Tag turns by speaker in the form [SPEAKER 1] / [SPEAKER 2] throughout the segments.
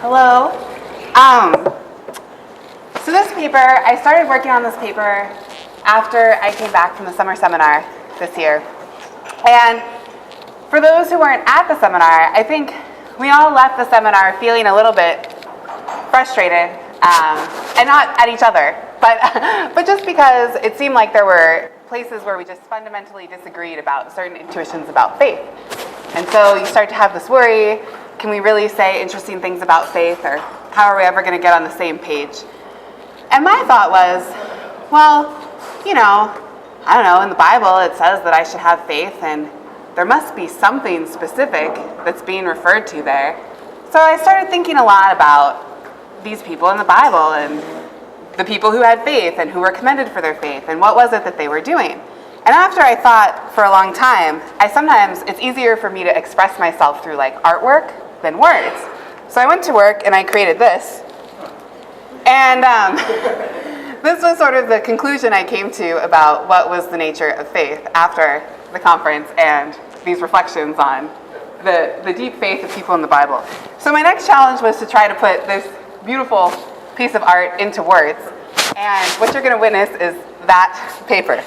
[SPEAKER 1] Hello. So this paper, I started working on this paper after I came back from the summer seminar this year. And for those who weren't at the seminar, I think we all left the seminar feeling a little bit frustrated, and not at each other, but just because it seemed like there were places where we just fundamentally disagreed about certain intuitions about faith. And so you start to have this worry, can we really say interesting things about faith, or how are we ever going to get on the same page? And my thought was, well, I don't know, in the Bible it says that I should have faith, and there must be something specific that's being referred to there. So I started thinking a lot about these people in the Bible, and the people who had faith, and who were commended for their faith, and what was it that they were doing. And after I thought for a long time, it's easier for me to express myself through like artwork than words. So I went to work and I created this. And this was sort of the conclusion I came to about what was the nature of faith after the conference and these reflections on the deep faith of people in the Bible. So my next challenge was to try to put this beautiful piece of art into words. And what you're going to witness is that paper.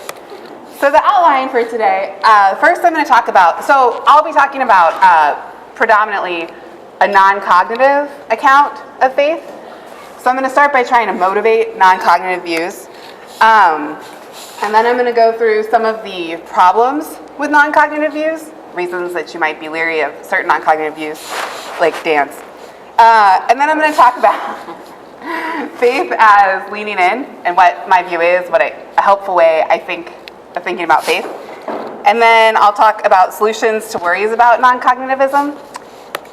[SPEAKER 1] So the outline for today, first I'm going to talk about, so I'll be talking about predominantly a non-cognitive account of faith. So I'm going to start by trying to motivate non-cognitive views. And then I'm going to go through some of the problems with non-cognitive views, reasons that you might be leery of certain non-cognitive views, like dance. And then I'm going to talk about faith as leaning in, and what my view is, what a helpful way I think of thinking about faith. And then I'll talk about solutions to worries about non-cognitivism.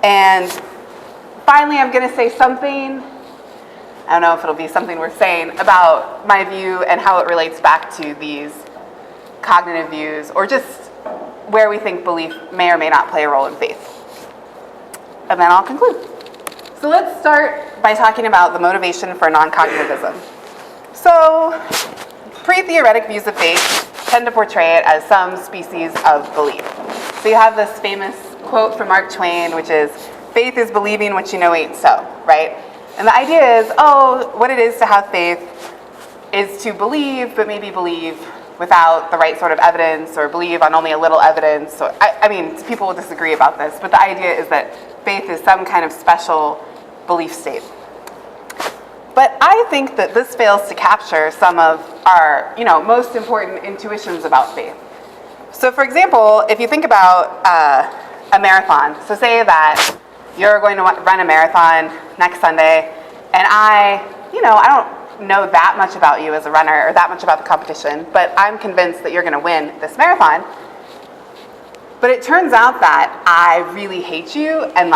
[SPEAKER 1] And finally, I'm going to say something, I don't know if it'll be something worth saying, about my view and how it relates back to these cognitive views, or just where we think belief may or may not play a role in faith. And then I'll conclude. So let's start by talking about the motivation for non-cognitivism. So, pre-theoretic views of faith tend to portray it as some species of belief. So you have this famous quote from Mark Twain, which is, faith is believing what you know ain't so, right? And the idea is, what it is to have faith is to believe, but maybe believe without the right sort of evidence, or believe on only a little evidence. So, I mean, people will disagree about this, but the idea is that faith is some kind of special belief state. But I think that this fails to capture some of our, most important intuitions about faith. So for example, if you think about a marathon, so say that you're going to run a marathon next Sunday, and I don't know that much about you as a runner, or that much about the competition, but I'm convinced that you're going to win this marathon. But it turns out that I really hate you, and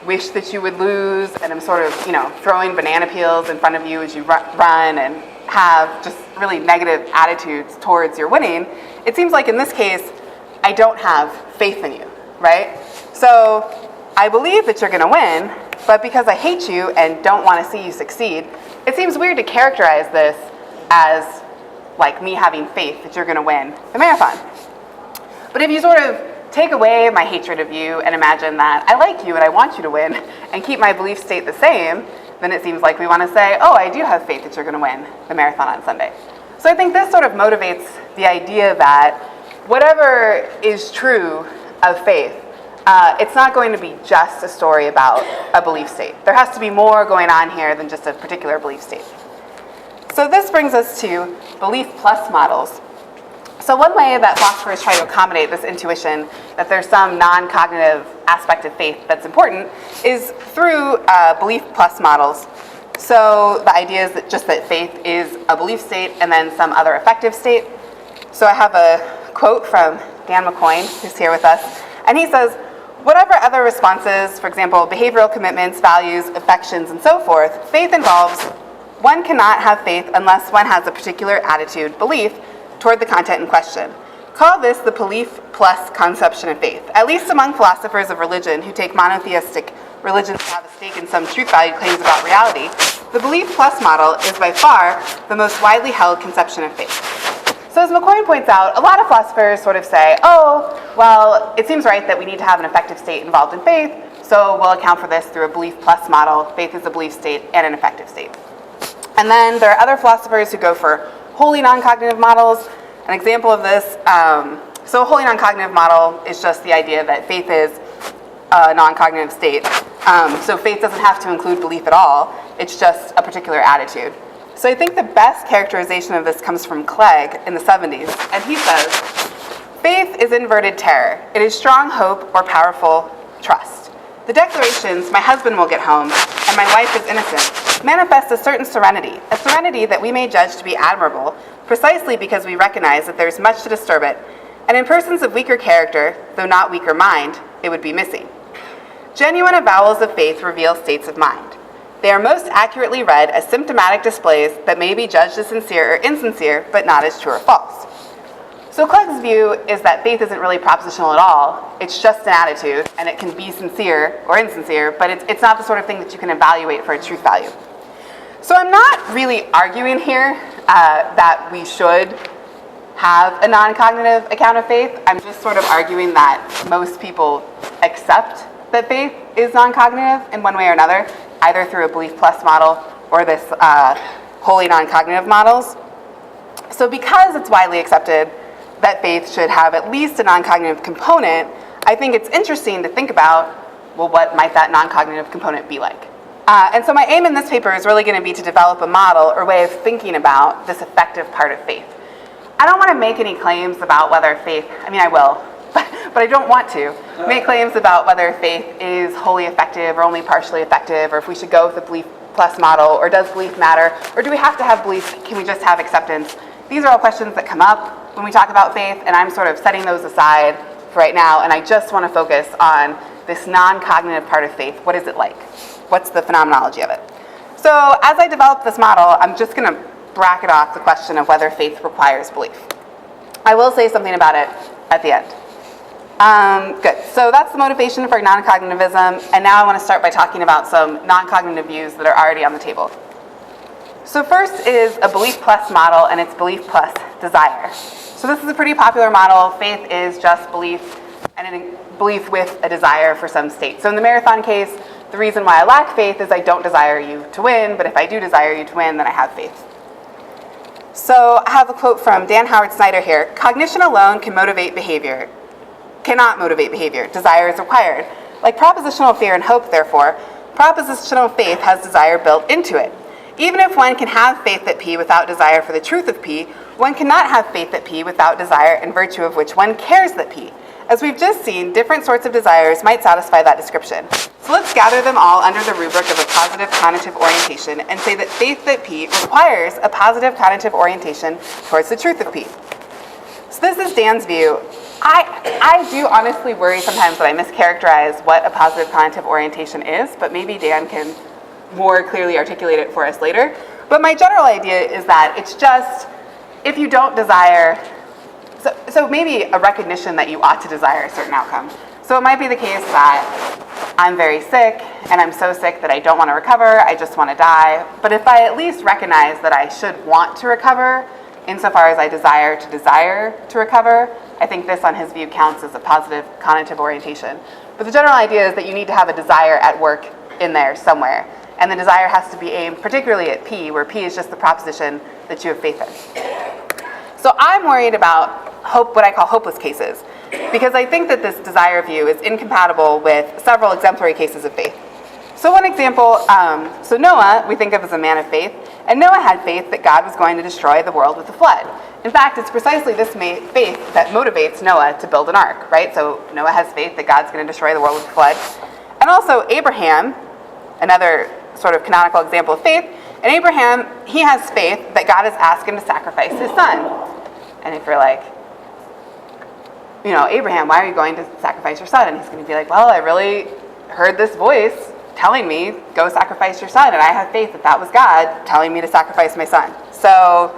[SPEAKER 1] wish that you would lose, and I'm sort of, throwing banana peels in front of you as you run, and have just really negative attitudes towards your winning. It seems like in this case, I don't have faith in you, right? So I believe that you're going to win, but because I hate you and don't want to see you succeed, it seems weird to characterize this as me having faith that you're going to win the marathon. But if you sort of take away my hatred of you and imagine that I like you and I want you to win, and keep my belief state the same, then it seems like we want to say, I do have faith that you're going to win the marathon on Sunday. So I think this sort of motivates the idea that whatever is true of faith, it's not going to be just a story about a belief state. There has to be more going on here than just a particular belief state. So this brings us to belief plus models. So one way that philosophers try to accommodate this intuition that there's some non-cognitive aspect of faith that's important is through belief plus models. So the idea is that faith is a belief state and then some other affective state. So I have a quote from Dan McCoyne, who's here with us, and he says, whatever other responses, for example, behavioral commitments, values, affections, and so forth, faith involves, one cannot have faith unless one has a particular attitude, belief, toward the content in question. Call this the belief plus conception of faith. At least among philosophers of religion who take monotheistic religions to have a stake in some truth-valued claims about reality, the belief plus model is by far the most widely held conception of faith. So as McCoyne points out, a lot of philosophers sort of say, it seems right that we need to have an affective state involved in faith, So we'll account for this through a belief plus model. Faith is a belief state and an affective state. And then there are other philosophers who go for wholly non-cognitive models. An example of this, so a wholly non-cognitive model is just the idea that faith is a non-cognitive state. So faith doesn't have to include belief at all. It's just a particular attitude. So I think the best characterization of this comes from Clegg in the 70s. And he says, faith is inverted terror. It is strong hope or powerful trust. The declarations, my husband will get home, and my wife is innocent, manifest a certain serenity that we may judge to be admirable, precisely because we recognize that there is much to disturb it, and in persons of weaker character, though not weaker mind, it would be missing. Genuine avowals of faith reveal states of mind. They are most accurately read as symptomatic displays that may be judged as sincere or insincere, but not as true or false. So Clegg's view is that faith isn't really propositional at all. It's just an attitude, and it can be sincere or insincere, but it's not the sort of thing that you can evaluate for its truth value. So I'm not really arguing here that we should have a non-cognitive account of faith. I'm just sort of arguing that most people accept that faith is non-cognitive in one way or another, either through a belief plus model or this wholly non-cognitive models. So because it's widely accepted that faith should have at least a non-cognitive component, I think it's interesting to think about, well, what might that non-cognitive component be like? And so my aim in this paper is really going to be to develop a model or way of thinking about this affective part of faith. I don't want to make any claims about whether faith, I mean I will, but I don't want to make claims about whether faith is wholly effective or only partially effective, or if we should go with the belief plus model, or does belief matter, or do we have to have belief, can we just have acceptance? These are all questions that come up when we talk about faith, and I'm sort of setting those aside for right now, and I just want to focus on this non-cognitive part of faith. What is it like? What's the phenomenology of it? So as I develop this model, I'm just going to bracket off the question of whether faith requires belief. I will say something about it at the end. Good. So that's the motivation for non-cognitivism, and now I want to start by talking about some non-cognitive views that are already on the table. So first is a belief plus model, and it's belief plus desire. So this is a pretty popular model. Faith is just belief, and a belief with a desire for some state. So in the marathon case, the reason why I lack faith is I don't desire you to win, but if I do desire you to win, then I have faith. So I have a quote from Dan Howard-Snyder here. Cognition alone cannot motivate behavior. Desire is required. Like propositional fear and hope, therefore, propositional faith has desire built into it. Even if one can have faith at P without desire for the truth of P, one cannot have faith at P without desire in virtue of which one cares that P. As we've just seen, different sorts of desires might satisfy that description. So let's gather them all under the rubric of a positive conative orientation and say that faith at P requires a positive conative orientation towards the truth of P. So this is Dan's view. I do honestly worry sometimes that I mischaracterize what a positive conative orientation is, but maybe Dan can more clearly articulate it for us later. But my general idea is that it's just, if you don't desire, so maybe a recognition that you ought to desire a certain outcome. So it might be the case that I'm very sick, and I'm so sick that I don't want to recover, I just want to die. But if I at least recognize that I should want to recover, insofar as I desire to recover, I think this, on his view, counts as a positive conative orientation. But the general idea is that you need to have a desire at work in there somewhere. And the desire has to be aimed particularly at P, where P is just the proposition that you have faith in. So I'm worried about what I call hopeless cases, because I think that this desire view is incompatible with several exemplary cases of faith. So one example, so Noah we think of as a man of faith, and Noah had faith that God was going to destroy the world with a flood. In fact, it's precisely this faith that motivates Noah to build an ark, right? So Noah has faith that God's going to destroy the world with a flood. And also Abraham, another sort of canonical example of faith, and Abraham, he has faith that God has asked him to sacrifice his son. And if you're like, Abraham, why are you going to sacrifice your son? And he's going to be like, well, I really heard this voice telling me, go sacrifice your son, and I have faith that that was God telling me to sacrifice my son. So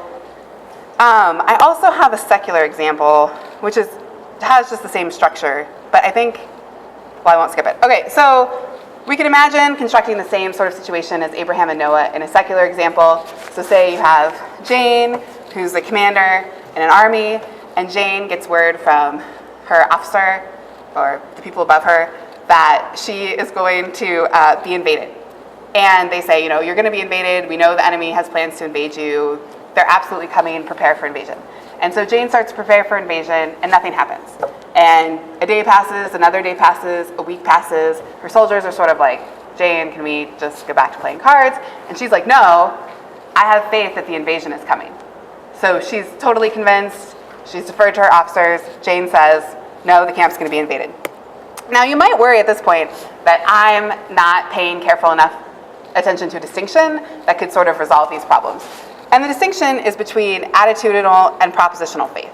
[SPEAKER 1] I also have a secular example, which has just the same structure, but I think, I won't skip it. Okay, so we can imagine constructing the same sort of situation as Abraham and Noah in a secular example. So say you have Jane, who's the commander in an army, and Jane gets word from her officer, or the people above her, that she is going to be invaded. And they say, you're going to be invaded. We know the enemy has plans to invade you. They're absolutely coming. Prepare for invasion. And so Jane starts to prepare for invasion, and nothing happens. And a day passes, another day passes, a week passes. Her soldiers are sort of like, Jane, can we just go back to playing cards? And she's like, no, I have faith that the invasion is coming. So she's totally convinced. She's deferred to her officers. Jane says, no, the camp's going to be invaded. Now, you might worry at this point that I'm not paying careful enough attention to a distinction that could sort of resolve these problems. And the distinction is between attitudinal and propositional faith.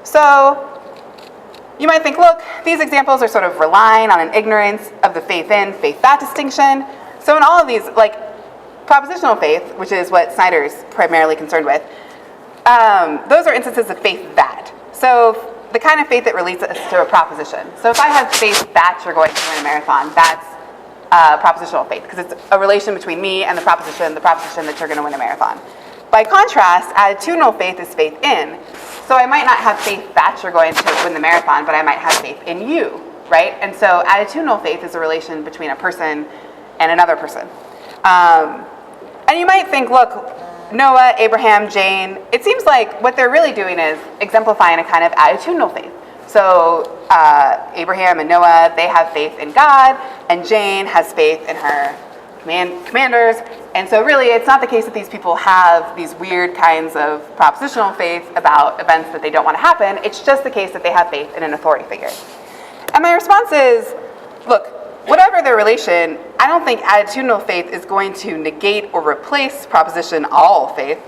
[SPEAKER 1] So you might think, look, these examples are sort of relying on an ignorance of the faith in, faith that distinction. So in all of these, like propositional faith, which is what Snyder's primarily concerned with, those are instances of faith that. So the kind of faith that relates us to a proposition. So if I have faith that you're going to win a marathon, that's propositional faith, because it's a relation between me and the proposition that you're going to win a marathon. By contrast, attitudinal faith is faith in. So I might not have faith that you're going to win the marathon, but I might have faith in you, right? And so attitudinal faith is a relation between a person and another person. And you might think, look, Noah, Abraham, Jane, it seems like what they're really doing is exemplifying a kind of attitudinal faith. So Abraham and Noah, they have faith in God, and Jane has faith in her commanders. And so really, it's not the case that these people have these weird kinds of propositional faith about events that they don't want to happen. It's just the case that they have faith in an authority figure. And my response is, look, whatever their relation, I don't think attitudinal faith is going to negate or replace propositional faith.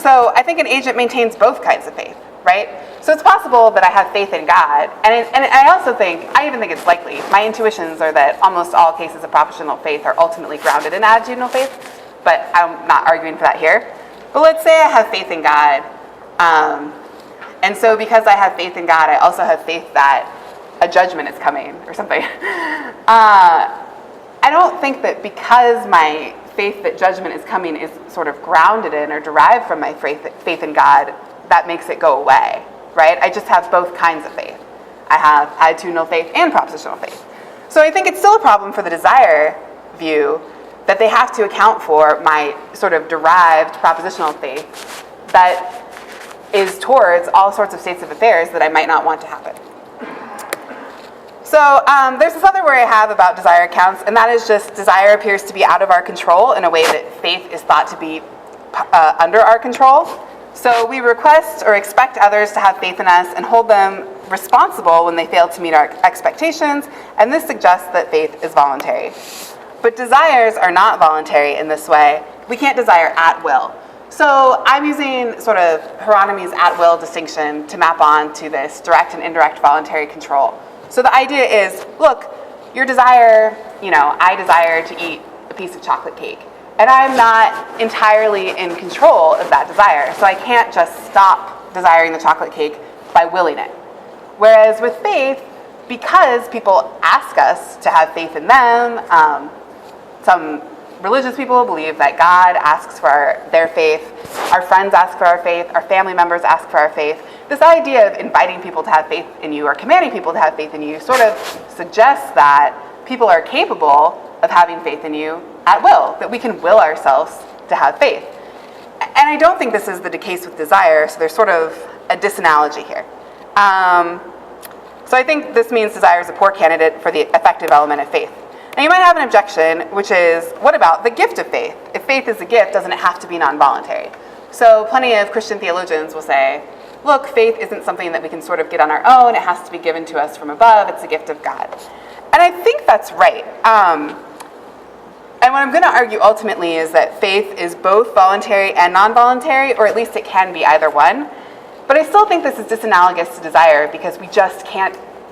[SPEAKER 1] So I think an agent maintains both kinds of faith, right? So it's possible that I have faith in God, and I also think, I even think it's likely, my intuitions are that almost all cases of propositional faith are ultimately grounded in attitudinal faith, but I'm not arguing for that here. But let's say I have faith in God, and so because I have faith in God, I also have faith that a judgment is coming or something. I don't think that because my faith that judgment is coming is sort of grounded in or derived from my faith in God, that makes it go away, right? I just have both kinds of faith. I have attitudinal faith and propositional faith. So I think it's still a problem for the desire view that they have to account for my sort of derived propositional faith that is towards all sorts of states of affairs that I might not want to happen. So there's this other worry I have about desire accounts, and that is just desire appears to be out of our control in a way that faith is thought to be under our control. So we request or expect others to have faith in us and hold them responsible when they fail to meet our expectations, and this suggests that faith is voluntary. But desires are not voluntary in this way. We can't desire at will. So I'm using sort of Hieronymus' at-will distinction to map on to this direct and indirect voluntary control. So the idea is, look, your desire, I desire to eat a piece of chocolate cake. And I'm not entirely in control of that desire. So I can't just stop desiring the chocolate cake by willing it. Whereas with faith, because people ask us to have faith in them, some religious people believe that God asks for their faith, our friends ask for our faith, our family members ask for our faith. This idea of inviting people to have faith in you or commanding people to have faith in you sort of suggests that people are capable of having faith in you at will, that we can will ourselves to have faith. And I don't think this is the case with desire, so there's sort of a disanalogy here. So I think this means desire is a poor candidate for the affective element of faith. Now you might have an objection, which is, what about the gift of faith? If faith is a gift, doesn't it have to be non-voluntary? So plenty of Christian theologians will say, look, faith isn't something that we can sort of get on our own, it has to be given to us from above, it's a gift of God. And I think that's right. And what I'm going to argue ultimately is that faith is both voluntary and non-voluntary, or at least it can be either one. But I still think this is disanalogous to desire because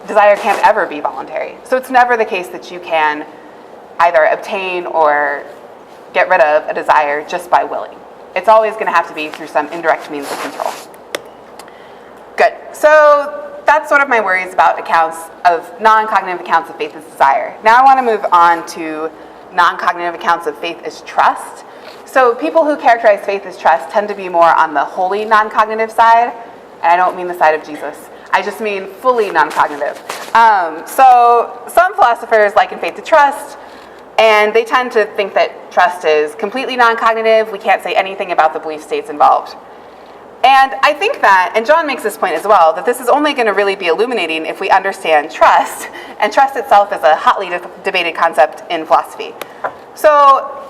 [SPEAKER 1] desire can't ever be voluntary. So it's never the case that you can either obtain or get rid of a desire just by willing. It's always going to have to be through some indirect means of control. Good. So that's sort of my worries about non-cognitive accounts of faith as desire. Now I want to move on to non-cognitive accounts of faith as trust. So people who characterize faith as trust tend to be more on the wholly non-cognitive side, and I don't mean the side of Jesus. I just mean fully non-cognitive. So some philosophers liken faith to trust, and they tend to think that trust is completely non-cognitive. We can't say anything about the belief states involved. And I think that, and John makes this point as well, that this is only going to really be illuminating if we understand trust, and trust itself is a hotly debated concept in philosophy. So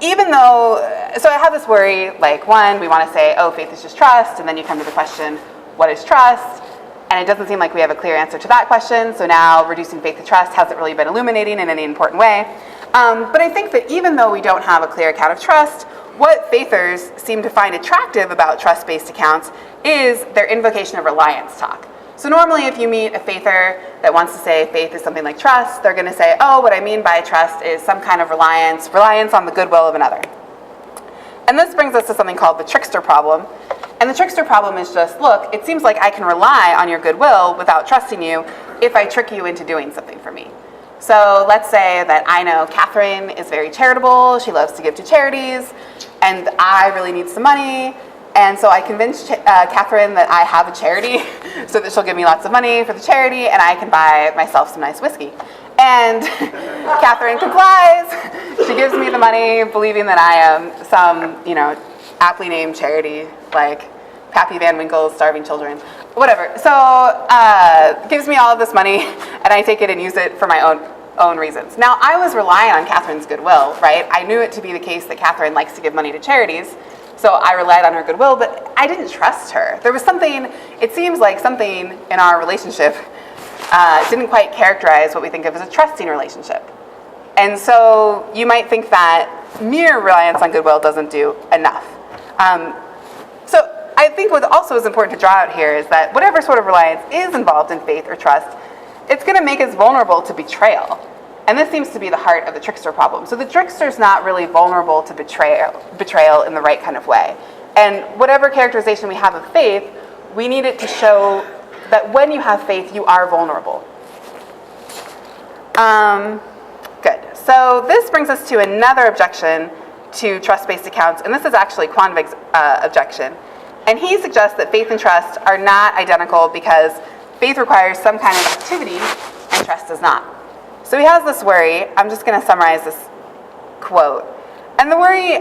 [SPEAKER 1] even though, so I have this worry, like, one, we want to say, oh, faith is just trust, and then you come to the question, what is trust? And it doesn't seem like we have a clear answer to that question, so now reducing faith to trust hasn't really been illuminating in any important way. But I think that even though we don't have a clear account of trust, what faithers seem to find attractive about trust-based accounts is their invocation of reliance talk. So normally if you meet a faither that wants to say faith is something like trust, they're going to say, oh, what I mean by trust is some kind of reliance on the goodwill of another. And this brings us to something called the Trickster Problem. And the Trickster Problem is just, look, it seems like I can rely on your goodwill without trusting you if I trick you into doing something for me. So let's say that I know Catherine is very charitable, she loves to give to charities, and I really need some money, and so I convinced Catherine that I have a charity so that she'll give me lots of money for the charity and I can buy myself some nice whiskey. And Catherine complies, she gives me the money believing that I am some, aptly named charity, like Pappy Van Winkle's Starving Children, whatever. So gives me all of this money and I take it and use it for my own reasons. Now, I was relying on Catherine's goodwill, right? I knew it to be the case that Catherine likes to give money to charities, so I relied on her goodwill, but I didn't trust her. There was something, it seems like something in our relationship didn't quite characterize what we think of as a trusting relationship. And so you might think that mere reliance on goodwill doesn't do enough. So I think what also is important to draw out here is that whatever sort of reliance is involved in faith or trust, it's going to make us vulnerable to betrayal. And this seems to be the heart of the trickster problem. So the trickster's not really vulnerable to betrayal in the right kind of way. And whatever characterization we have of faith, we need it to show that when you have faith, you are vulnerable. Good. So this brings us to another objection to trust-based accounts, and this is actually Kwon objection. And he suggests that faith and trust are not identical because faith requires some kind of activity and trust does not. So he has this worry. I'm just going to summarize this quote. And the worry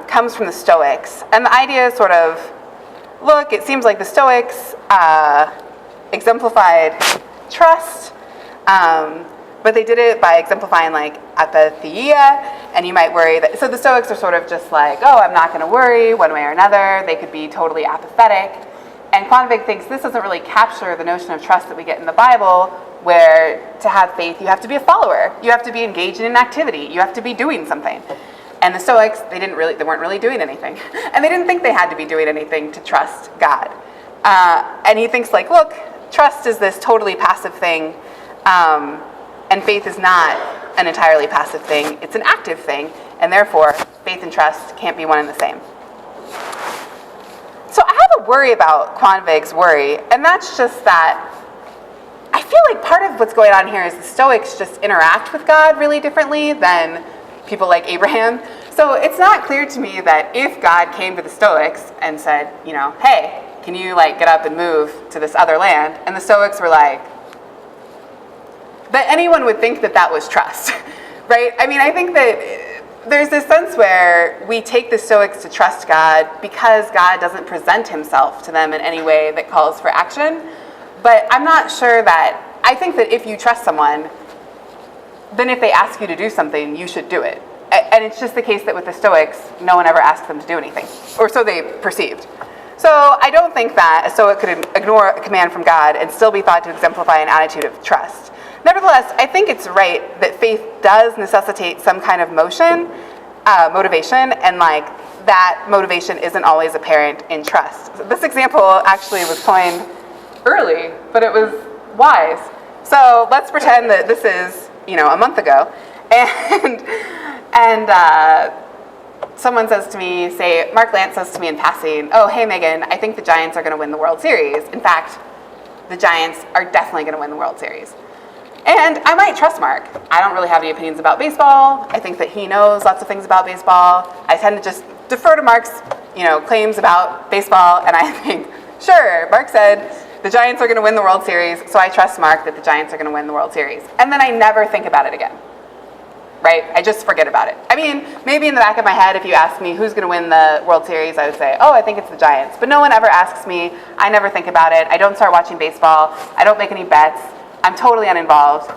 [SPEAKER 1] comes from the Stoics. And the idea is sort of, look, it seems like the Stoics exemplified trust, but they did it by exemplifying like apatheia, and you might worry that, so the Stoics are sort of just like, oh, I'm not going to worry one way or another. They could be totally apathetic. And Kwon thinks this doesn't really capture the notion of trust that we get in the Bible, where to have faith, you have to be a follower. You have to be engaged in an activity. You have to be doing something. And the Stoics, they weren't really doing anything. And they didn't think they had to be doing anything to trust God. And he thinks like, look, trust is this totally passive thing, and faith is not an entirely passive thing. It's an active thing, and therefore, faith and trust can't be one and the same. So I have a worry about Kwon's worry, and that's just that I feel like part of what's going on here is the Stoics just interact with God really differently than people like Abraham. So it's not clear to me that if God came to the Stoics and said, hey, can you get up and move to this other land? And the Stoics were like, that anyone would think that that was trust, right? I mean, I think that there's this sense where we take the Stoics to trust God because God doesn't present himself to them in any way that calls for action. But I'm not sure that, I think that if you trust someone, then if they ask you to do something, you should do it. And it's just the case that with the Stoics, no one ever asked them to do anything, or so they perceived. So I don't think that a Stoic could ignore a command from God and still be thought to exemplify an attitude of trust. Nevertheless, I think it's right that faith does necessitate some kind of motivation, and that motivation isn't always apparent in trust. So this example actually was coined early, but it was wise. So let's pretend that this is, a month ago, and someone says to me, say, Mark Lance says to me in passing, oh, hey, Meghan, I think the Giants are going to win the World Series. In fact, the Giants are definitely going to win the World Series. And I might trust Mark. I don't really have any opinions about baseball. I think that he knows lots of things about baseball. I tend to just defer to Mark's, claims about baseball, and I think, sure, Mark said the Giants are going to win the World Series, so I trust Mark that the Giants are going to win the World Series. And then I never think about it again, right? I just forget about it. I mean, maybe in the back of my head, if you ask me who's going to win the World Series, I would say, oh, I think it's the Giants. But no one ever asks me. I never think about it. I don't start watching baseball. I don't make any bets. I'm totally uninvolved.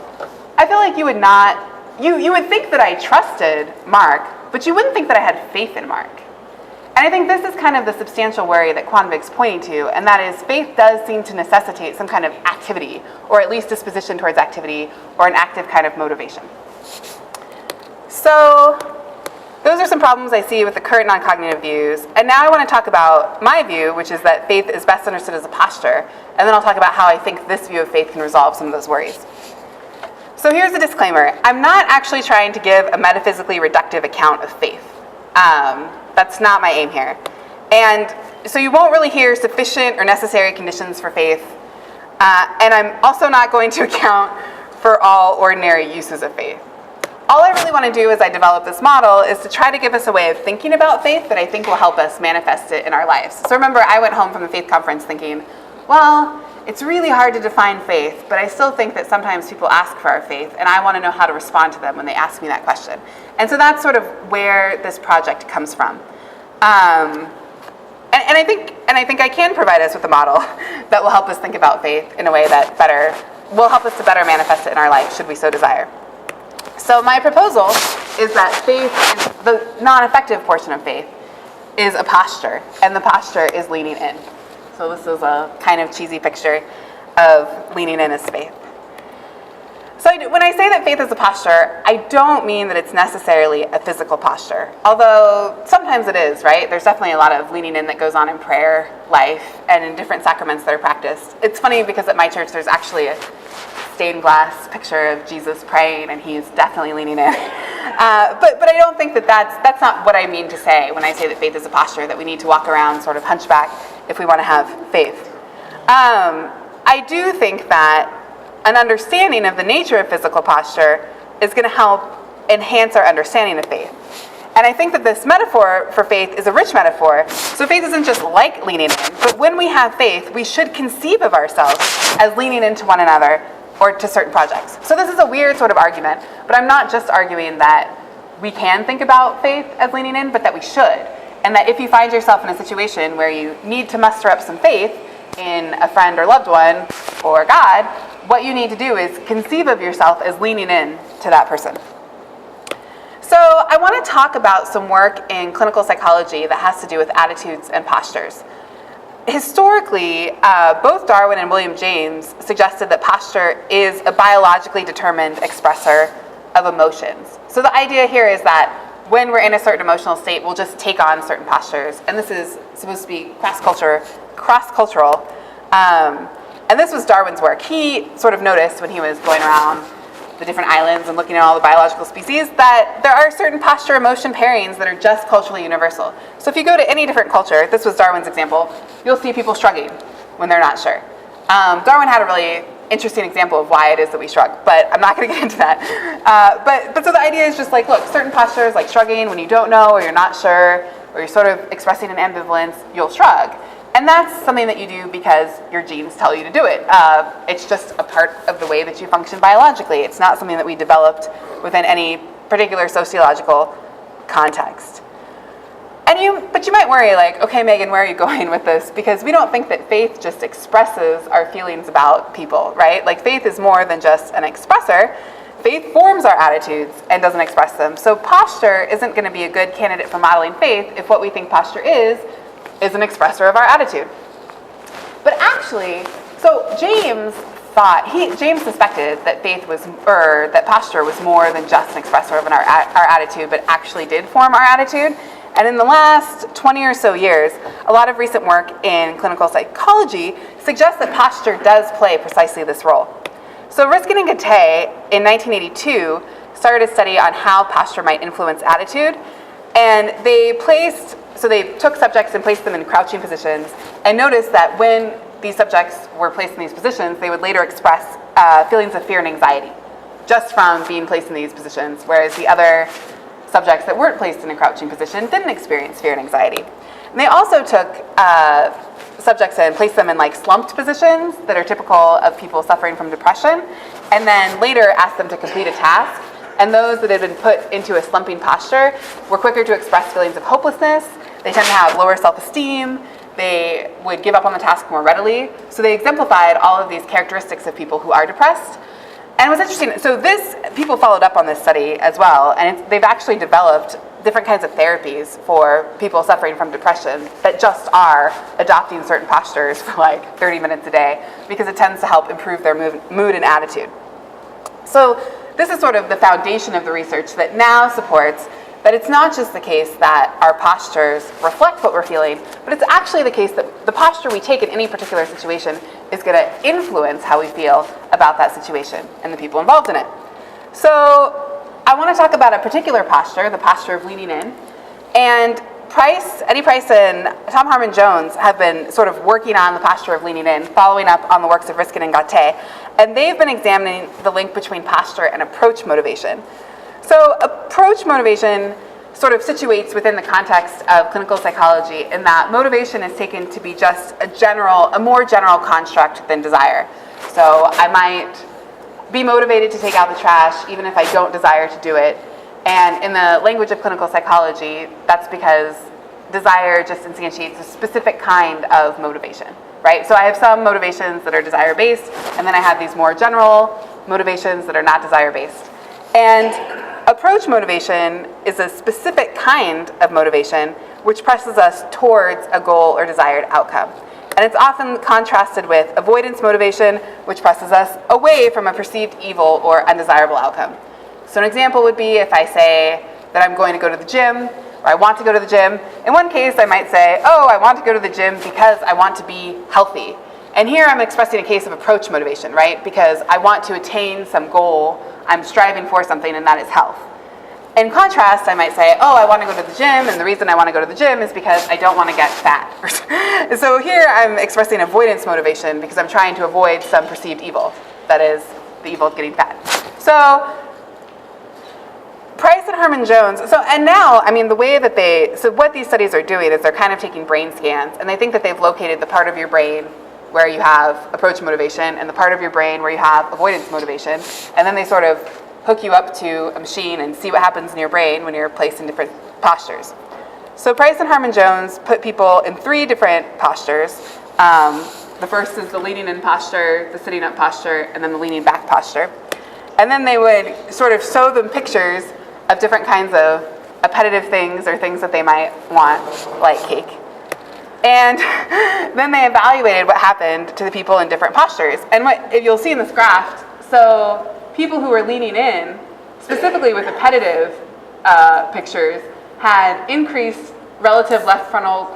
[SPEAKER 1] I feel like you would not, you would think that I trusted Mark, but you wouldn't think that I had faith in Mark. And I think this is kind of the substantial worry that Kwon's pointing to, and that is faith does seem to necessitate some kind of activity, or at least disposition towards activity, or an active kind of motivation. So those are some problems I see with the current non-cognitive views. And now I want to talk about my view, which is that faith is best understood as a posture. And then I'll talk about how I think this view of faith can resolve some of those worries. So here's a disclaimer. I'm not actually trying to give a metaphysically reductive account of faith. That's not my aim here. And so you won't really hear sufficient or necessary conditions for faith. And I'm also not going to account for all ordinary uses of faith. All I really want to do as I develop this model is to try to give us a way of thinking about faith that I think will help us manifest it in our lives. So remember, I went home from the faith conference thinking, well, it's really hard to define faith, but I still think that sometimes people ask for our faith, and I want to know how to respond to them when they ask me that question. And so that's sort of where this project comes from. And I think I can provide us with a model that will help us think about faith in a way that will help us to better manifest it in our life, should we so desire. So my proposal is that faith, the non-affective portion of faith, is a posture, and the posture is leaning in. So this is a kind of cheesy picture of leaning in as faith. So when I say that faith is a posture, I don't mean that it's necessarily a physical posture, although sometimes it is, right? There's definitely a lot of leaning in that goes on in prayer life and in different sacraments that are practiced. It's funny because at my church there's actually a stained glass picture of Jesus praying, and he's definitely leaning in. But I don't think that's not what I mean to say when I say that faith is a posture, that we need to walk around sort of hunchback if we want to have faith. I do think that an understanding of the nature of physical posture is going to help enhance our understanding of faith. And I think that this metaphor for faith is a rich metaphor. So faith isn't just like leaning in, but when we have faith, we should conceive of ourselves as leaning into one another or to certain projects. So this is a weird sort of argument, but I'm not just arguing that we can think about faith as leaning in, but that we should. And that if you find yourself in a situation where you need to muster up some faith in a friend or loved one or God, what you need to do is conceive of yourself as leaning in to that person. So I want to talk about some work in clinical psychology that has to do with attitudes and postures. Historically, both Darwin and William James suggested that posture is a biologically determined expressor of emotions. So the idea here is that when we're in a certain emotional state, we'll just take on certain postures. And this is supposed to be cross-cultural. And this was Darwin's work. He sort of noticed when he was going around the different islands and looking at all the biological species that there are certain posture-emotion pairings that are just culturally universal. So if you go to any different culture, this was Darwin's example, you'll see people shrugging when they're not sure. Darwin had a really interesting example of why it is that we shrug, but I'm not going to get into that. But so the idea is just like, look, certain postures like shrugging when you don't know or you're not sure or you're sort of expressing an ambivalence, you'll shrug. And that's something that you do because your genes tell you to do it. It's just a part of the way that you function biologically. It's not something that we developed within any particular sociological context. But you might worry, like, okay, Megan, where are you going with this? Because we don't think that faith just expresses our feelings about people, right? Like, faith is more than just an expressor. Faith forms our attitudes and doesn't express them. So posture isn't going to be a good candidate for modeling faith if what we think posture is an expressor of our attitude. But actually, so James suspected that that posture was more than just an expressor of our attitude, but actually did form our attitude. And in the last 20 or so years, a lot of recent work in clinical psychology suggests that posture does play precisely this role. So Riskin and Gattei in 1982 started a study on how posture might influence attitude, and they took subjects and placed them in crouching positions and noticed that when these subjects were placed in these positions, they would later express feelings of fear and anxiety just from being placed in these positions, whereas the other subjects that weren't placed in a crouching position didn't experience fear and anxiety. And they also took subjects in, place them in like slumped positions that are typical of people suffering from depression, and then later ask them to complete a task. And those that had been put into a slumping posture were quicker to express feelings of hopelessness. They tend to have lower self-esteem. They would give up on the task more readily. So they exemplified all of these characteristics of people who are depressed. And it was interesting. So people followed up on this study as well, and they've actually developed different kinds of therapies for people suffering from depression that just are adopting certain postures for like 30 minutes a day, because it tends to help improve their mood and attitude. So this is sort of the foundation of the research that now supports that it's not just the case that our postures reflect what we're feeling, but it's actually the case that the posture we take in any particular situation is going to influence how we feel about that situation and the people involved in it. So I want to talk about a particular posture, the posture of leaning in. And Eddie Price and Tom Harmon-Jones have been sort of working on the posture of leaning in, following up on the works of Riskin and Gattei. And they've been examining the link between posture and approach motivation. So approach motivation sort of situates within the context of clinical psychology in that motivation is taken to be just a more general construct than desire. So I might be motivated to take out the trash even if I don't desire to do it. And in the language of clinical psychology, that's because desire just instantiates a specific kind of motivation, right? So I have some motivations that are desire-based, and then I have these more general motivations that are not desire-based. And approach motivation is a specific kind of motivation which presses us towards a goal or desired outcome. And it's often contrasted with avoidance motivation, which presses us away from a perceived evil or undesirable outcome. So an example would be if I say that I'm going to go to the gym, or I want to go to the gym. In one case, I might say, oh, I want to go to the gym because I want to be healthy. And here I'm expressing a case of approach motivation, right? Because I want to attain some goal, I'm striving for something, and that is health. In contrast, I might say, oh, I want to go to the gym, and the reason I want to go to the gym is because I don't want to get fat. So here I'm expressing avoidance motivation because I'm trying to avoid some perceived evil, that is, the evil of getting fat. So Price and Harmon-Jones, and now, I mean, the way that what these studies are doing is they're kind of taking brain scans, and they think that they've located the part of your brain where you have approach motivation and the part of your brain where you have avoidance motivation, and then they sort of hook you up to a machine and see what happens in your brain when you're placed in different postures. So Price and Harmon-Jones put people in 3 different postures. The first is the leaning in posture, the sitting up posture, and then the leaning back posture. And then they would sort of show them pictures of different kinds of appetitive things or things that they might want, like cake. And then they evaluated what happened to the people in different postures. And if you'll see in this graph, so people who were leaning in, specifically with appetitive pictures, had increased relative left frontal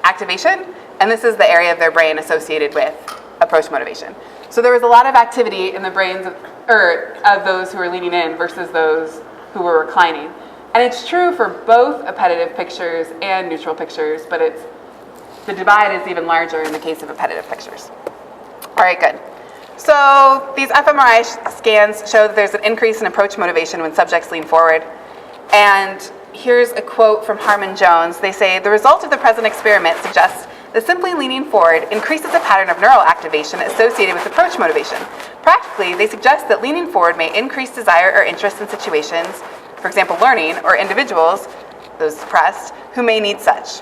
[SPEAKER 1] activation, and this is the area of their brain associated with approach motivation. So there was a lot of activity in the brains of those who were leaning in versus those who were reclining. And it's true for both appetitive pictures and neutral pictures, but the divide is even larger in the case of appetitive pictures. All right, good. So these fMRI scans show that there's an increase in approach motivation when subjects lean forward. And here's a quote from Harmon-Jones. They say, the result of the present experiment suggests that simply leaning forward increases a pattern of neural activation associated with approach motivation. Practically, they suggest that leaning forward may increase desire or interest in situations, for example, learning, or individuals, those suppressed, who may need such.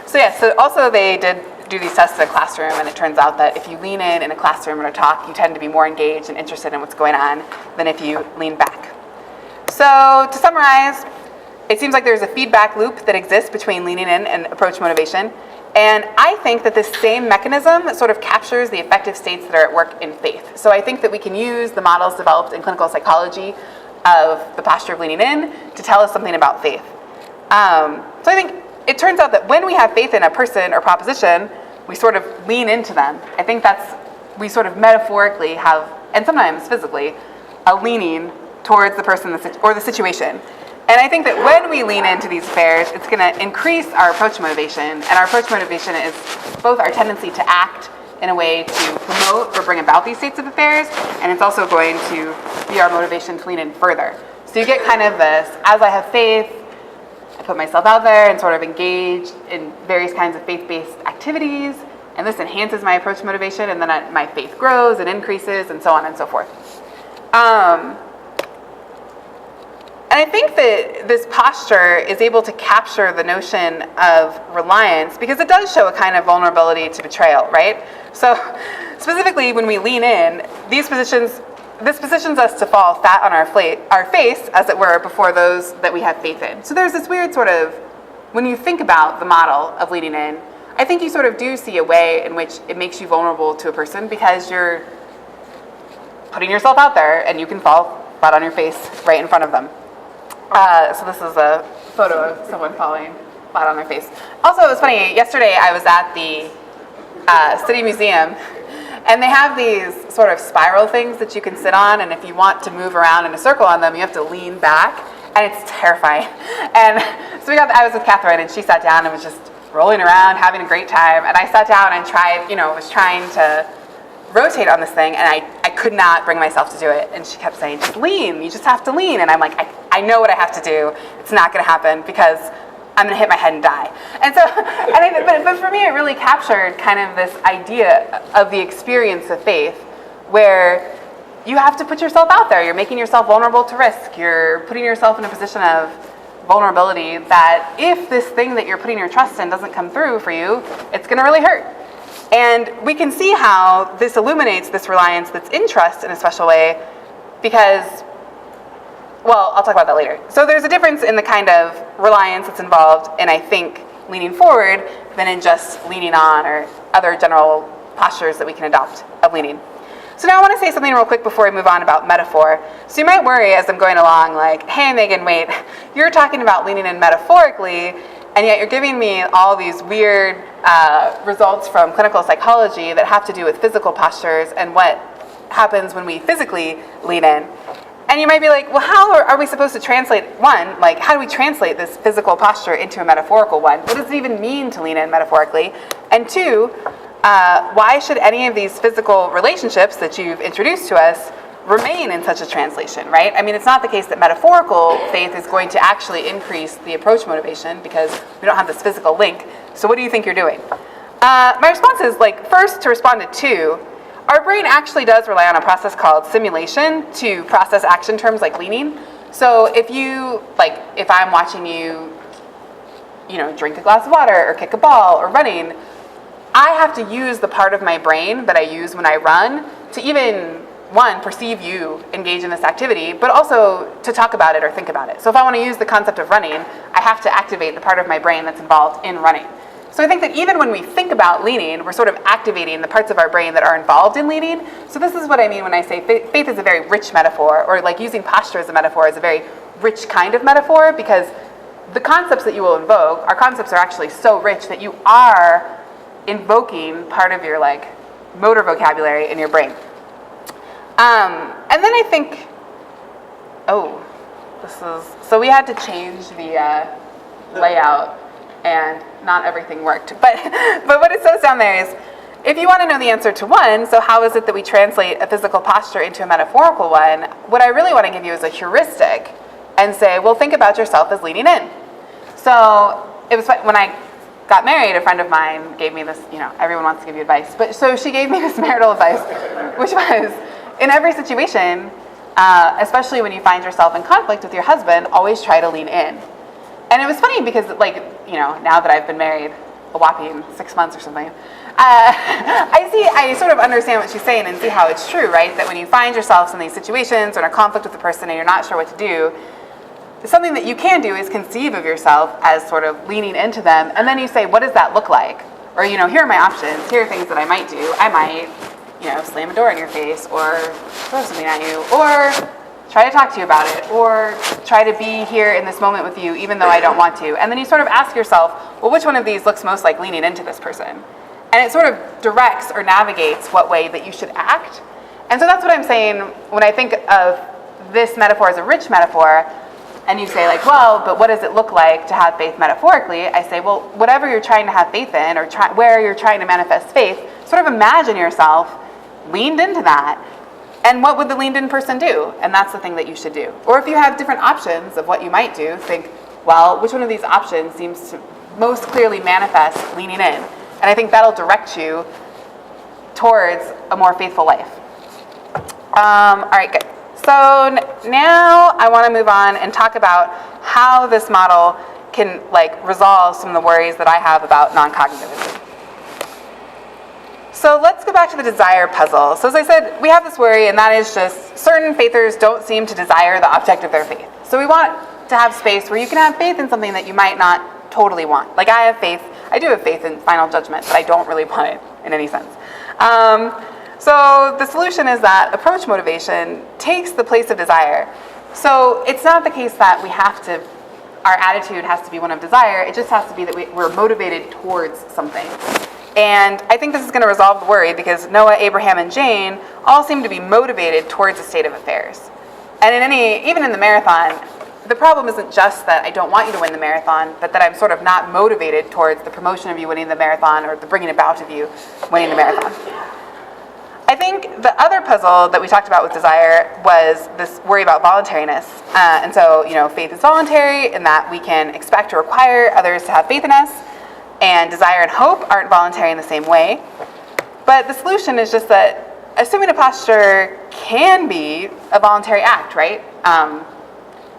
[SPEAKER 1] So also they did do these tests in a classroom, and it turns out that if you lean in a classroom or a talk, you tend to be more engaged and interested in what's going on than if you lean back. So to summarize, it seems like there's a feedback loop that exists between leaning in and approach motivation. And I think that this same mechanism sort of captures the affective states that are at work in faith. So I think that we can use the models developed in clinical psychology of the posture of leaning in to tell us something about faith. So I think it turns out that when we have faith in a person or proposition, we sort of lean into them. I think we sort of metaphorically have, and sometimes physically, a leaning towards the person or the situation. And I think that when we lean into these affairs, it's going to increase our approach motivation. And our approach motivation is both our tendency to act in a way to promote or bring about these states of affairs, and it's also going to be our motivation to lean in further. So you get kind of this, as I have faith, I put myself out there and sort of engage in various kinds of faith-based activities, and this enhances my approach motivation, and then my faith grows and increases, and so on and so forth. And I think that this posture is able to capture the notion of reliance because it does show a kind of vulnerability to betrayal, right? So specifically when we lean in, this positions us to fall flat on our face, as it were, before those that we have faith in. So there's this weird sort of, when you think about the model of leaning in, I think you sort of do see a way in which it makes you vulnerable to a person because you're putting yourself out there and you can fall flat on your face right in front of them. So this is a photo of someone falling flat on their face. Also, it was funny, yesterday I was at the City Museum, and they have these sort of spiral things that you can sit on, and if you want to move around in a circle on them, you have to lean back, and it's terrifying. And so I was with Catherine, and she sat down and was just rolling around, having a great time, and I sat down and was trying to rotate on this thing, and I could not bring myself to do it. And she kept saying, just lean, you just have to lean. And I'm like, I know what I have to do. It's not going to happen because I'm going to hit my head and die. And so, but for me, it really captured kind of this idea of the experience of faith where you have to put yourself out there. You're making yourself vulnerable to risk. You're putting yourself in a position of vulnerability that if this thing that you're putting your trust in doesn't come through for you, it's going to really hurt. And we can see how this illuminates this reliance that's in trust in a special way because, well, I'll talk about that later. So there's a difference in the kind of reliance that's involved in, I think, leaning forward than in just leaning on or other general postures that we can adopt of leaning. So now I want to say something real quick before we move on about metaphor. So you might worry as I'm going along like, hey, Megan, wait, you're talking about leaning in metaphorically, and yet you're giving me all these weird results from clinical psychology that have to do with physical postures and what happens when we physically lean in. And you might be like, well, how are we supposed to translate, one, like how do we translate this physical posture into a metaphorical one? What does it even mean to lean in metaphorically? And two, why should any of these physical relationships that you've introduced to us remain in such a translation, right? I mean, it's not the case that metaphorical faith is going to actually increase the approach motivation because we don't have this physical link. So what do you think you're doing? My response is, first, to respond to two, our brain actually does rely on a process called simulation to process action terms like leaning. So if I'm watching you, drink a glass of water or kick a ball or running, I have to use the part of my brain that I use when I run to even, one, perceive you engage in this activity, but also to talk about it or think about it. So if I want to use the concept of running, I have to activate the part of my brain that's involved in running. So I think that even when we think about leaning, we're sort of activating the parts of our brain that are involved in leaning. So this is what I mean when I say faith is a very rich metaphor, or like using posture as a metaphor is a very rich kind of metaphor, because the concepts that you will invoke, our concepts are actually so rich that you are invoking part of your motor vocabulary in your brain. And then I think, so we had to change the layout and not everything worked. But what it says down there is, if you want to know the answer to one, so how is it that we translate a physical posture into a metaphorical one, what I really want to give you is a heuristic and say, well, think about yourself as leaning in. So it was when I got married, a friend of mine gave me this, everyone wants to give you advice, but so she gave me this marital advice, which was, in every situation, especially when you find yourself in conflict with your husband, always try to lean in. And it was funny because, now that I've been married a whopping 6 months or something, I sort of understand what she's saying and see how it's true, right? That when you find yourselves in these situations or in a conflict with a person and you're not sure what to do, something that you can do is conceive of yourself as sort of leaning into them, and then you say, what does that look like? Or, here are my options. Here are things that I might do. I might, slam a door in your face, or throw something at you, or try to talk to you about it, or try to be here in this moment with you even though I don't want to. And then you sort of ask yourself, well, which one of these looks most like leaning into this person? And it sort of directs or navigates what way that you should act. And so that's what I'm saying when I think of this metaphor as a rich metaphor, and you say well, but what does it look like to have faith metaphorically? I say, well, whatever you're trying to have faith in, or where you're trying to manifest faith, sort of imagine yourself leaned into that. And what would the leaned in person do? And that's the thing that you should do. Or if you have different options of what you might do, think, well, which one of these options seems to most clearly manifest leaning in? And I think that'll direct you towards a more faithful life. All right, good. So now I want to move on and talk about how this model can resolve some of the worries that I have about non-cognitivism. So let's go back to the desire puzzle. So as I said, we have this worry, and that is just certain faithers don't seem to desire the object of their faith. So we want to have space where you can have faith in something that you might not totally want. Like I do have faith in final judgment, but I don't really want it in any sense. So the solution is that approach motivation takes the place of desire. So it's not the case that our attitude has to be one of desire, it just has to be that we're motivated towards something. And I think this is going to resolve the worry because Noah, Abraham, and Jane all seem to be motivated towards a state of affairs. And even in the marathon, the problem isn't just that I don't want you to win the marathon, but that I'm sort of not motivated towards the promotion of you winning the marathon or the bringing about of you winning the marathon. I think the other puzzle that we talked about with desire was this worry about voluntariness. And so, faith is voluntary in that we can expect or require others to have faith in us, and desire and hope aren't voluntary in the same way. But the solution is just that assuming a posture can be a voluntary act, right?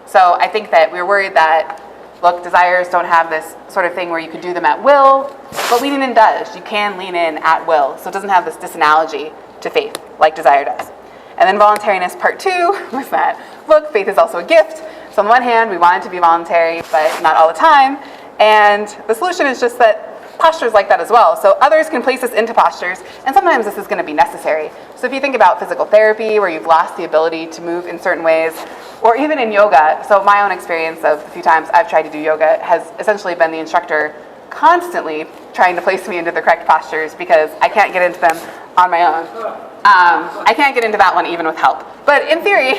[SPEAKER 1] So I think that we're worried that, look, desires don't have this sort of thing where you can do them at will, but leaning in does. You can lean in at will, so it doesn't have this disanalogy to faith like desire does. And then voluntariness part 2 was that, look, faith is also a gift. So on the one hand, we want it to be voluntary, but not all the time. And the solution is just that postures like that as well. So others can place us into postures, and sometimes this is going to be necessary. So if you think about physical therapy, where you've lost the ability to move in certain ways, or even in yoga, so my own experience of the few times I've tried to do yoga has essentially been the instructor constantly trying to place me into the correct postures because I can't get into them on my own. I can't get into that one even with help. But in theory,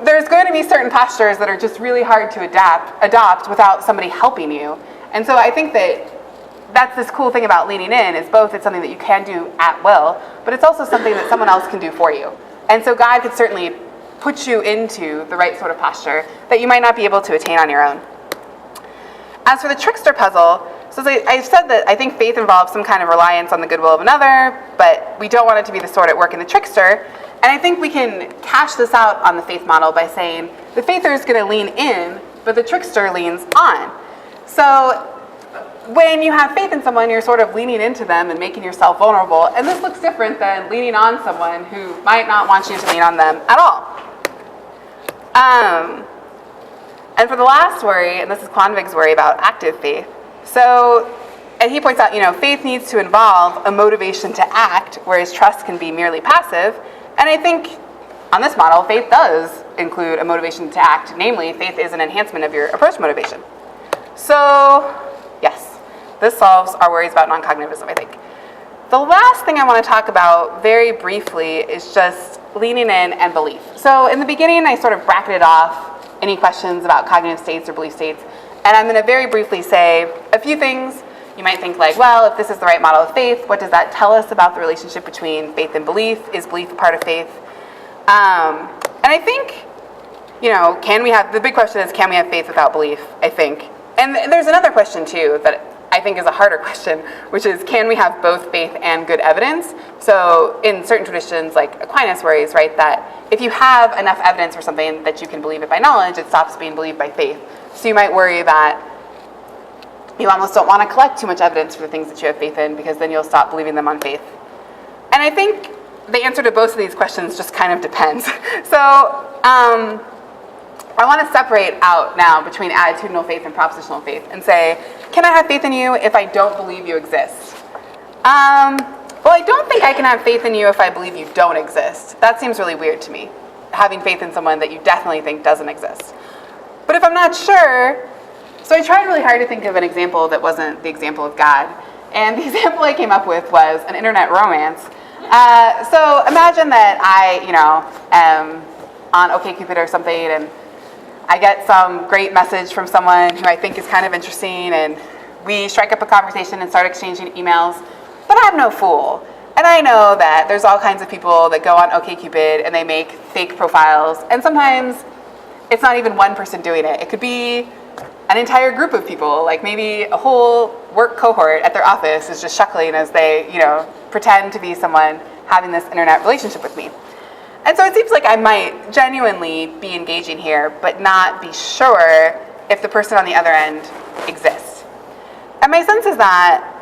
[SPEAKER 1] there's going to be certain postures that are just really hard to adopt without somebody helping you. And so I think that's this cool thing about leaning in is both it's something that you can do at will, but it's also something that someone else can do for you. And so God could certainly put you into the right sort of posture that you might not be able to attain on your own. As for the trickster puzzle, so I said that I think faith involves some kind of reliance on the goodwill of another, but we don't want it to be the sort at work in the trickster. And I think we can cash this out on the faith model by saying the faither is going to lean in, but the trickster leans on. So when you have faith in someone, you're sort of leaning into them and making yourself vulnerable. And this looks different than leaning on someone who might not want you to lean on them at all. And for the last worry, and this is Kwon's worry about active faith. So, and he points out, faith needs to involve a motivation to act, whereas trust can be merely passive. And I think on this model, faith does include a motivation to act. Namely, faith is an enhancement of your approach motivation. So, yes, this solves our worries about non-cognitivism, I think. The last thing I want to talk about very briefly is just leaning in and belief. So in the beginning, I sort of bracketed off any questions about cognitive states or belief states. And I'm going to very briefly say a few things. You might think well, if this is the right model of faith, what does that tell us about the relationship between faith and belief? Is belief a part of faith? And I think, the big question is, can we have faith without belief, I think. And there's another question, too, that I think is a harder question, which is, can we have both faith and good evidence? So in certain traditions, like Aquinas worries, right, that if you have enough evidence for something that you can believe it by knowledge, it stops being believed by faith. So you might worry that you almost don't want to collect too much evidence for the things that you have faith in, because then you'll stop believing them on faith. And I think the answer to both of these questions just kind of depends. So I want to separate out now between attitudinal faith and propositional faith and say, can I have faith in you if I don't believe you exist? Well, I don't think I can have faith in you if I believe you don't exist. That seems really weird to me, having faith in someone that you definitely think doesn't exist. But if I'm not sure, so I tried really hard to think of an example that wasn't the example of God. And the example I came up with was an internet romance. So imagine that I, am on OkCupid or something, and I get some great message from someone who I think is kind of interesting, and we strike up a conversation and start exchanging emails. But I'm no fool. And I know that there's all kinds of people that go on OkCupid and they make fake profiles. And sometimes it's not even one person doing it. It could be an entire group of people, like maybe a whole work cohort at their office is just chuckling as they, pretend to be someone having this internet relationship with me. And so it seems like I might genuinely be engaging here, but not be sure if the person on the other end exists. And my sense is that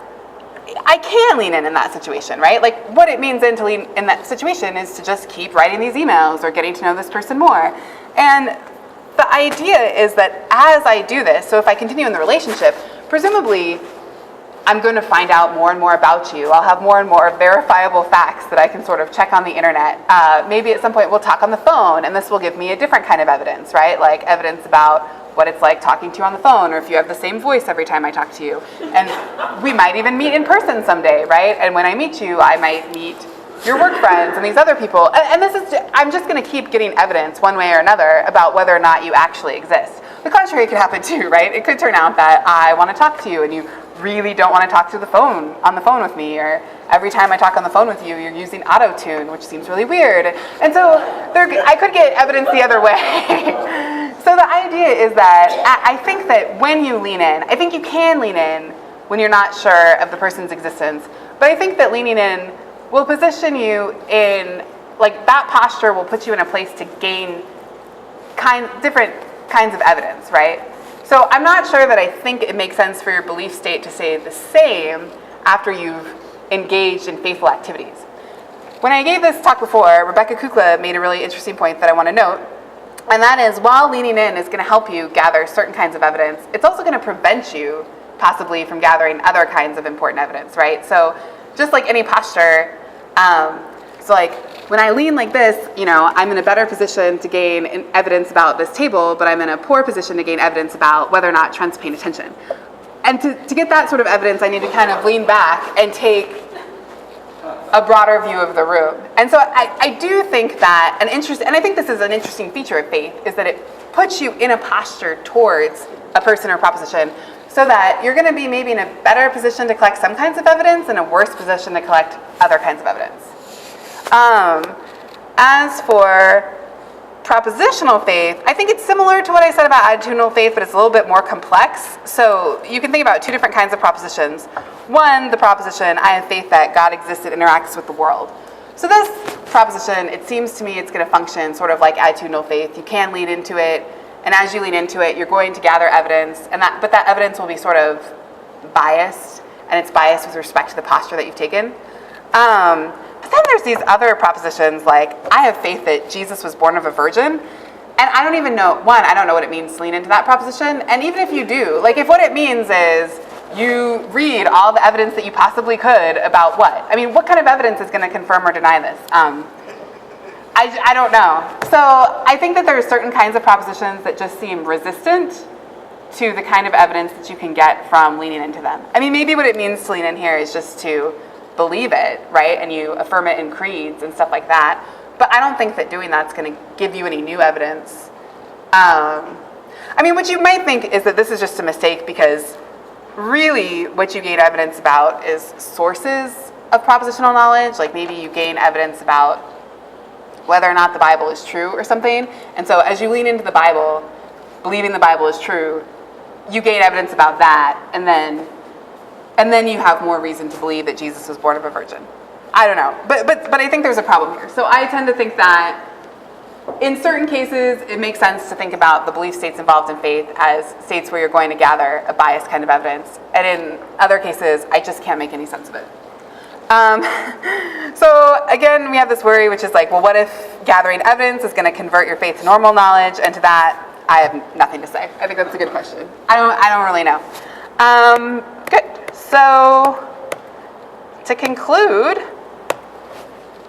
[SPEAKER 1] I can lean in that situation, right? Like what it means then to lean in that situation is to just keep writing these emails or getting to know this person more. And the idea is that as I do this, so if I continue in the relationship, presumably I'm going to find out more and more about you. I'll have more and more verifiable facts that I can sort of check on the internet. Maybe at some point we'll talk on the phone, and this will give me a different kind of evidence, right? Like evidence about what it's like talking to you on the phone, or if you have the same voice every time I talk to you. And we might even meet in person someday, right? And when I meet you, I might meet your work friends and these other people. And this is, I'm just going to keep getting evidence one way or another about whether or not you actually exist. The contrary could happen too, right? It could turn out that I want to talk to you and you really don't want to talk on the phone with me, or every time I talk on the phone with you, you're using auto-tune, which seems really weird. And so I could get evidence the other way. So the idea is that I think that when you lean in, I think you can lean in when you're not sure of the person's existence, but I think that leaning in will position you in, like that posture will put you in a place to gain different kinds of evidence, right? So I'm not sure that I think it makes sense for your belief state to stay the same after you've engaged in faithful activities. When I gave this talk before, Rebecca Kukla made a really interesting point that I want to note, and that is while leaning in is going to help you gather certain kinds of evidence, it's also going to prevent you possibly from gathering other kinds of important evidence, right? So just like any posture, so like when I lean like this, I'm in a better position to gain evidence about this table, but I'm in a poor position to gain evidence about whether or not Trent's paying attention. And to get that sort of evidence, I need to kind of lean back and take a broader view of the room. And so I do think that and I think this is an interesting feature of faith, is that it puts you in a posture towards a person or proposition so that you're going to be maybe in a better position to collect some kinds of evidence and a worse position to collect other kinds of evidence. As for propositional faith, I think it's similar to what I said about attitudinal faith, but it's a little bit more complex. So you can think about two different kinds of propositions. One, the proposition, I have faith that God exists and interacts with the world. So this proposition, it seems to me it's going to function sort of like attitudinal faith. You can lean into it, and as you lean into it, you're going to gather evidence, but that evidence will be sort of biased, and it's biased with respect to the posture that you've taken. But then there's these other propositions like, I have faith that Jesus was born of a virgin, and I don't even know, I don't know what it means to lean into that proposition, and even if you do, like if what it means is you read all the evidence that you possibly could about what? I mean, what kind of evidence is going to confirm or deny this? I don't know. So I think that there are certain kinds of propositions that just seem resistant to the kind of evidence that you can get from leaning into them. I mean, maybe what it means to lean in here is just to believe it, right? And you affirm it in creeds and stuff like that. But I don't think that doing that's going to give you any new evidence. I mean, what you might think is that this is just a mistake because really what you gain evidence about is sources of propositional knowledge. Like maybe you gain evidence about whether or not the Bible is true or something. And so as you lean into the Bible, believing the Bible is true, you gain evidence about that, and then you have more reason to believe that Jesus was born of a virgin. I don't know, but I think there's a problem here. So I tend to think that in certain cases, it makes sense to think about the belief states involved in faith as states where you're going to gather a biased kind of evidence. And in other cases, I just can't make any sense of it. So again, we have this worry, which is like, well, what if gathering evidence is going to convert your faith to normal knowledge? And to that, I have nothing to say. I think that's a good question. I don't really know. Good. So to conclude,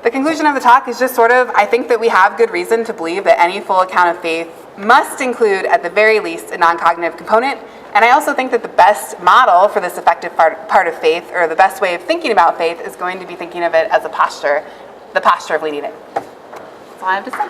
[SPEAKER 1] the conclusion of the talk is just sort of, I think that we have good reason to believe that any full account of faith must include, at the very least, a non-cognitive component. And I also think that the best model for this effective part of faith, or the best way of thinking about faith, is going to be thinking of it as a posture, the posture of leaning in. That's all I have to say.